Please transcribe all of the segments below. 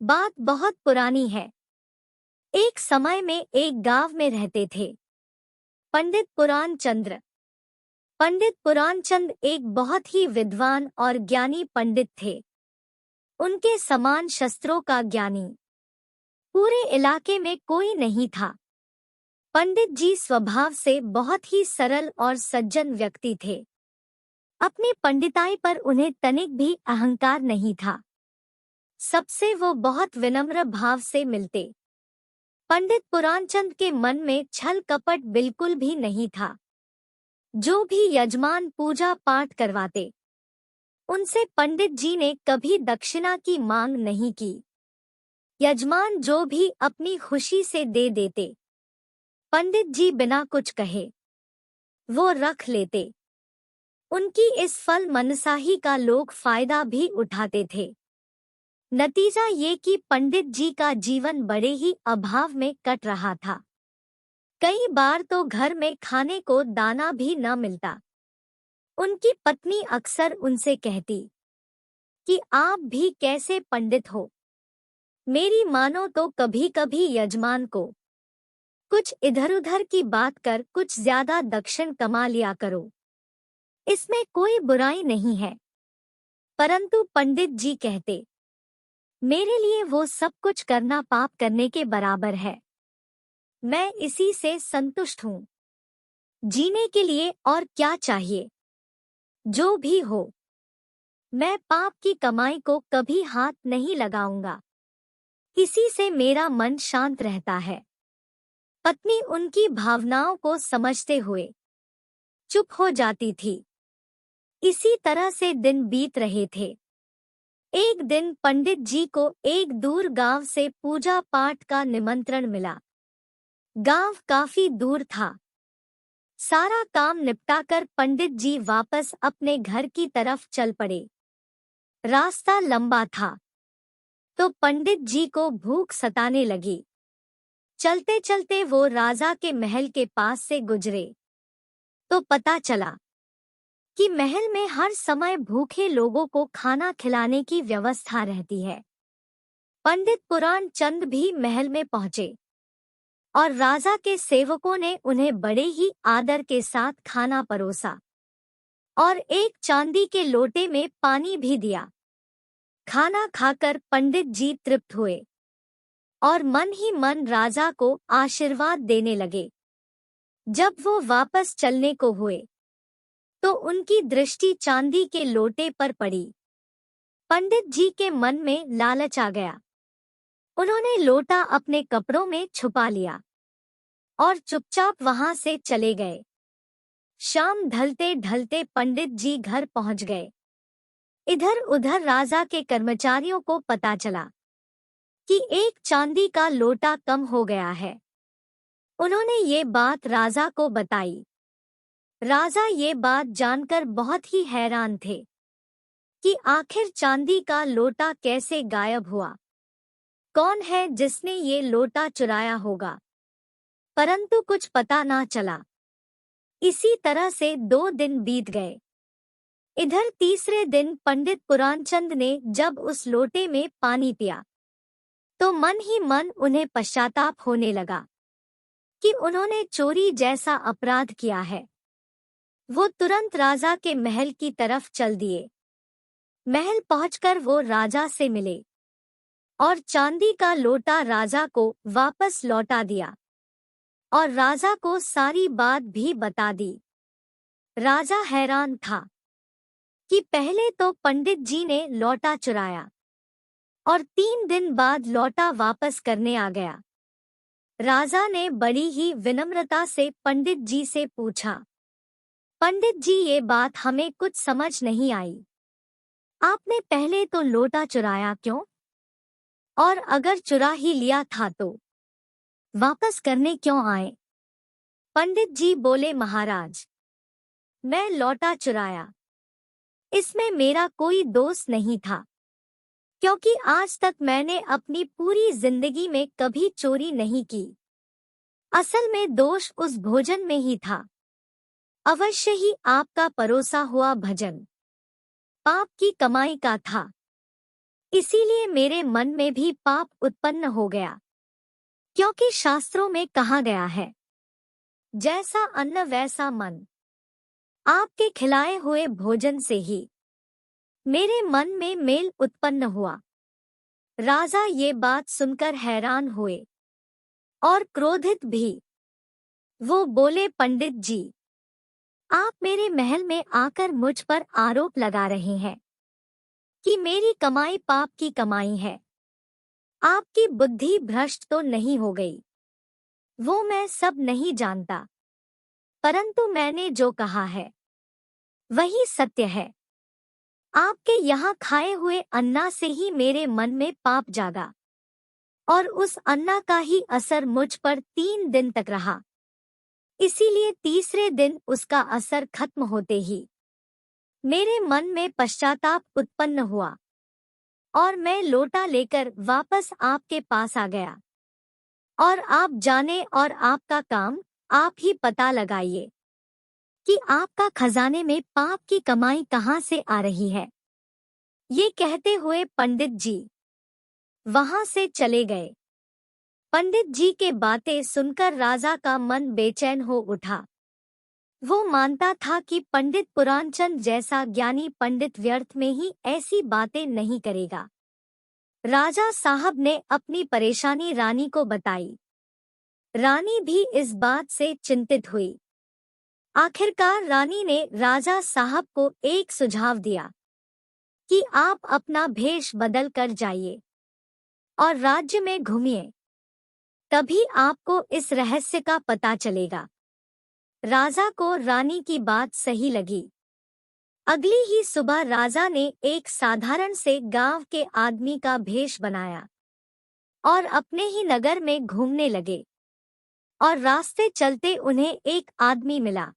बात बहुत पुरानी है। एक समय में एक गांव में रहते थे पंडित पुराण चंद्र। पंडित पुराण चंद एक बहुत ही विद्वान और ज्ञानी पंडित थे। उनके समान शस्त्रों का ज्ञानी पूरे इलाके में कोई नहीं था। पंडित जी स्वभाव से बहुत ही सरल और सज्जन व्यक्ति थे। अपनी पंडिताई पर उन्हें तनिक भी अहंकार नहीं था। सबसे वो बहुत विनम्र भाव से मिलते। पंडित पुराणचंद के मन में छल कपट बिल्कुल भी नहीं था। जो भी यजमान पूजा पाठ करवाते उनसे पंडित जी ने कभी दक्षिणा की मांग नहीं की। यजमान जो भी अपनी खुशी से दे देते पंडित जी बिना कुछ कहे वो रख लेते। उनकी इस फल मनसाही का लोग फायदा भी उठाते थे। नतीजा ये कि पंडित जी का जीवन बड़े ही अभाव में कट रहा था। कई बार तो घर में खाने को दाना भी न मिलता। उनकी पत्नी अक्सर उनसे कहती कि आप भी कैसे पंडित हो, मेरी मानो तो कभी कभी यजमान को कुछ इधर उधर की बात कर कुछ ज्यादा दक्षिण कमा लिया करो, इसमें कोई बुराई नहीं है। परंतु पंडित जी कहते, मेरे लिए वो सब कुछ करना पाप करने के बराबर है। मैं इसी से संतुष्ट हूँ। जीने के लिए और क्या चाहिए? जो भी हो, मैं पाप की कमाई को कभी हाथ नहीं लगाऊंगा। इसी से मेरा मन शांत रहता है। पत्नी उनकी भावनाओं को समझते हुए चुप हो जाती थी। इसी तरह से दिन बीत रहे थे। एक दिन पंडित जी को एक दूर गांव से पूजा पाठ का निमंत्रण मिला। गांव काफी दूर था। सारा काम निपटाकर पंडित जी वापस अपने घर की तरफ चल पड़े। रास्ता लंबा था तो पंडित जी को भूख सताने लगी। चलते चलते वो राजा के महल के पास से गुजरे तो पता चला कि महल में हर समय भूखे लोगों को खाना खिलाने की व्यवस्था रहती है। पंडित पुराण चंद भी महल में पहुंचे और राजा के सेवकों ने उन्हें बड़े ही आदर के साथ खाना परोसा और एक चांदी के लोटे में पानी भी दिया। खाना खाकर पंडित जी तृप्त हुए और मन ही मन राजा को आशीर्वाद देने लगे। जब वो वापस चलने को हुए तो उनकी दृष्टि चांदी के लोटे पर पड़ी। पंडित जी के मन में लालच आ गया। उन्होंने लोटा अपने कपड़ों में छुपा लिया और चुपचाप वहां से चले गए। शाम ढलते ढलते पंडित जी घर पहुंच गए। इधर उधर राजा के कर्मचारियों को पता चला कि एक चांदी का लोटा कम हो गया है। उन्होंने ये बात राजा को बताई। राजा ये बात जानकर बहुत ही हैरान थे कि आखिर चांदी का लोटा कैसे गायब हुआ। कौन है जिसने ये लोटा चुराया होगा? परंतु कुछ पता ना चला। इसी तरह से 2 दिन बीत गए। इधर तीसरे दिन पंडित पुराणचंद ने जब उस लोटे में पानी पिया तो मन ही मन उन्हें पश्चाताप होने लगा कि उन्होंने चोरी जैसा अपराध किया है। वो तुरंत राजा के महल की तरफ चल दिए। महल पहुंचकर वो राजा से मिले और चांदी का लोटा राजा को वापस लौटा दिया और राजा को सारी बात भी बता दी। राजा हैरान था कि पहले तो पंडित जी ने लौटा चुराया और 3 दिन बाद लौटा वापस करने आ गया। राजा ने बड़ी ही विनम्रता से पंडित जी से पूछा, पंडित जी ये बात हमें कुछ समझ नहीं आई। आपने पहले तो लोटा चुराया क्यों? और अगर चुरा ही लिया था तो वापस करने क्यों आए? पंडित जी बोले, महाराज, मैं लौटा चुराया, इसमें मेरा कोई दोष नहीं था, क्योंकि आज तक मैंने अपनी पूरी जिंदगी में कभी चोरी नहीं की। असल में दोष उस भोजन में ही था। अवश्य ही आपका परोसा हुआ भोजन पाप की कमाई का था। इसीलिए मेरे मन में भी पाप उत्पन्न हो गया। क्योंकि शास्त्रों में कहा गया है, जैसा अन्न वैसा मन। आपके खिलाए हुए भोजन से ही मेरे मन में मेल उत्पन्न हुआ। राजा ये बात सुनकर हैरान हुए और क्रोधित भी। वो बोले, पंडित जी, आप मेरे महल में आकर मुझ पर आरोप लगा रहे हैं कि मेरी कमाई पाप की कमाई है। आपकी बुद्धि भ्रष्ट तो नहीं हो गई? वो मैं सब नहीं जानता, परंतु मैंने जो कहा है वही सत्य है। आपके यहाँ खाए हुए अन्ना से ही मेरे मन में पाप जागा और उस अन्ना का ही असर मुझ पर 3 दिन तक रहा। इसीलिए तीसरे दिन उसका असर खत्म होते ही मेरे मन में पश्चाताप उत्पन्न हुआ और मैं लोटा लेकर वापस आपके पास आ गया। और आप जाने और आपका काम आप ही पता लगाइए कि आपका खजाने में पाप की कमाई कहाँ से आ रही है। ये कहते हुए पंडित जी वहां से चले गए। पंडित जी के बातें सुनकर राजा का मन बेचैन हो उठा। वो मानता था कि पंडित पुराणचंद जैसा ज्ञानी पंडित व्यर्थ में ही ऐसी बातें नहीं करेगा। राजा साहब ने अपनी परेशानी रानी को बताई। रानी भी इस बात से चिंतित हुई। आखिरकार रानी ने राजा साहब को एक सुझाव दिया कि आप अपना भेष बदल कर जाइए और राज्य में घूमिए, तभी आपको इस रहस्य का पता चलेगा। राजा को रानी की बात सही लगी। अगली ही सुबह राजा ने एक साधारण से गांव के आदमी का भेष बनाया और अपने ही नगर में घूमने लगे। और रास्ते चलते उन्हें एक आदमी मिला।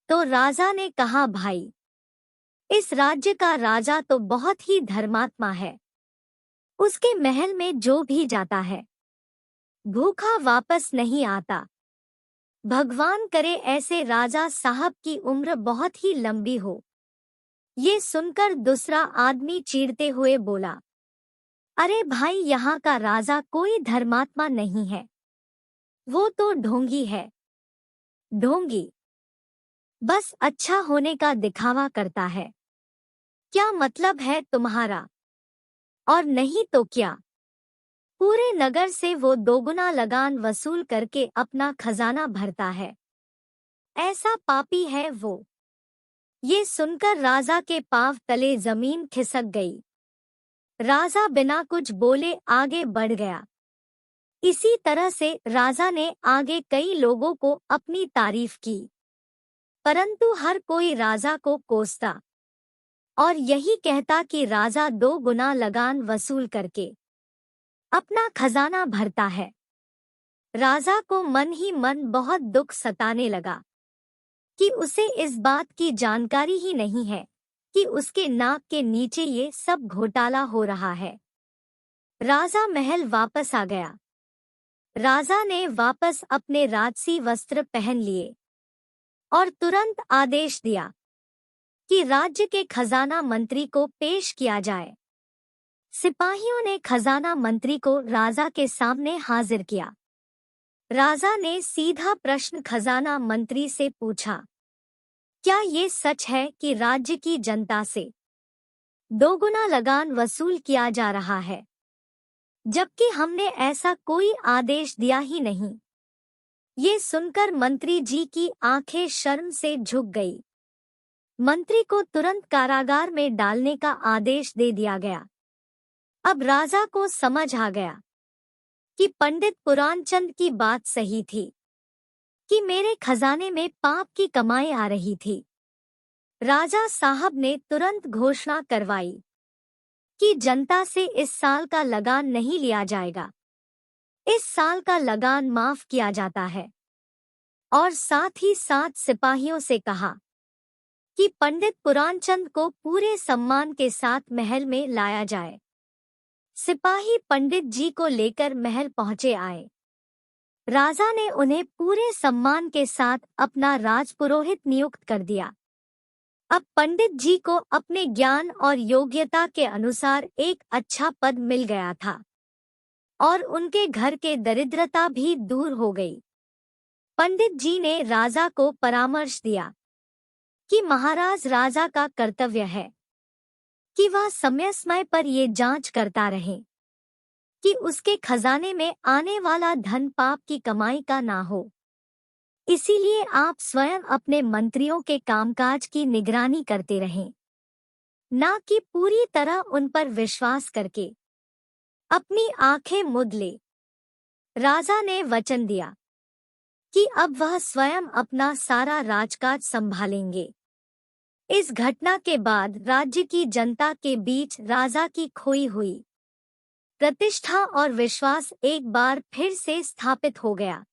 तो राजा ने कहा, भाई, इस राज्य का राजा तो बहुत ही धर्मात्मा है। उसके महल में जो भी जाता है भूखा वापस नहीं आता। भगवान करे ऐसे राजा साहब की उम्र बहुत ही लंबी हो। ये सुनकर दूसरा आदमी चीढ़ते हुए बोला, अरे भाई, यहाँ का राजा कोई धर्मात्मा नहीं है, वो तो ढोंगी है। ढोंगी बस अच्छा होने का दिखावा करता है। क्या मतलब है तुम्हारा? और नहीं तो क्या, पूरे नगर से वो दोगुना लगान वसूल करके अपना खजाना भरता है। ऐसा पापी है वो। ये सुनकर राजा के पांव तले जमीन खिसक गई। राजा बिना कुछ बोले आगे बढ़ गया। इसी तरह से राजा ने आगे कई लोगों को अपनी तारीफ की, परंतु हर कोई राजा को कोसता और यही कहता कि राजा 2 गुना लगान वसूल करके अपना खजाना भरता है। राजा को मन ही मन बहुत दुख सताने लगा कि उसे इस बात की जानकारी ही नहीं है कि उसके नाक के नीचे ये सब घोटाला हो रहा है। राजा महल वापस आ गया। राजा ने वापस अपने राजसी वस्त्र पहन लिए और तुरंत आदेश दिया कि राज्य के खजाना मंत्री को पेश किया जाए। सिपाहियों ने खजाना मंत्री को राजा के सामने हाजिर किया। राजा ने सीधा प्रश्न खजाना मंत्री से पूछा, क्या ये सच है कि राज्य की जनता से 2 गुना लगान वसूल किया जा रहा है, जबकि हमने ऐसा कोई आदेश दिया ही नहीं? ये सुनकर मंत्री जी की आंखें शर्म से झुक गई। मंत्री को तुरंत कारागार में डालने का आदेश दे दिया गया। अब राजा को समझ आ गया कि पंडित पुराणचंद की बात सही थी कि मेरे खजाने में पाप की कमाई आ रही थी। राजा साहब ने तुरंत घोषणा करवाई कि जनता से इस साल का लगान नहीं लिया जाएगा। इस साल का लगान माफ किया जाता है। और साथ ही साथ सिपाहियों से कहा कि पंडित पुराणचंद को पूरे सम्मान के साथ महल में लाया जाए। सिपाही पंडित जी को लेकर महल पहुंचे आए। राजा ने उन्हें पूरे सम्मान के साथ अपना राजपुरोहित नियुक्त कर दिया। अब पंडित जी को अपने ज्ञान और योग्यता के अनुसार एक अच्छा पद मिल गया था और उनके घर के दरिद्रता भी दूर हो गई। पंडित जी ने राजा को परामर्श दिया कि महाराज, राजा का कर्तव्य है कि वह समय समय पर ये जांच करता रहे कि उसके खजाने में आने वाला धन पाप की कमाई का ना हो। इसीलिए आप स्वयं अपने मंत्रियों के कामकाज की निगरानी करते रहें, ना कि पूरी तरह उन पर विश्वास करके अपनी आंखें मूंद ले। राजा ने वचन दिया कि अब वह स्वयं अपना सारा राजकाज संभालेंगे। इस घटना के बाद राज्य की जनता के बीच राजा की खोई हुई प्रतिष्ठा और विश्वास एक बार फिर से स्थापित हो गया।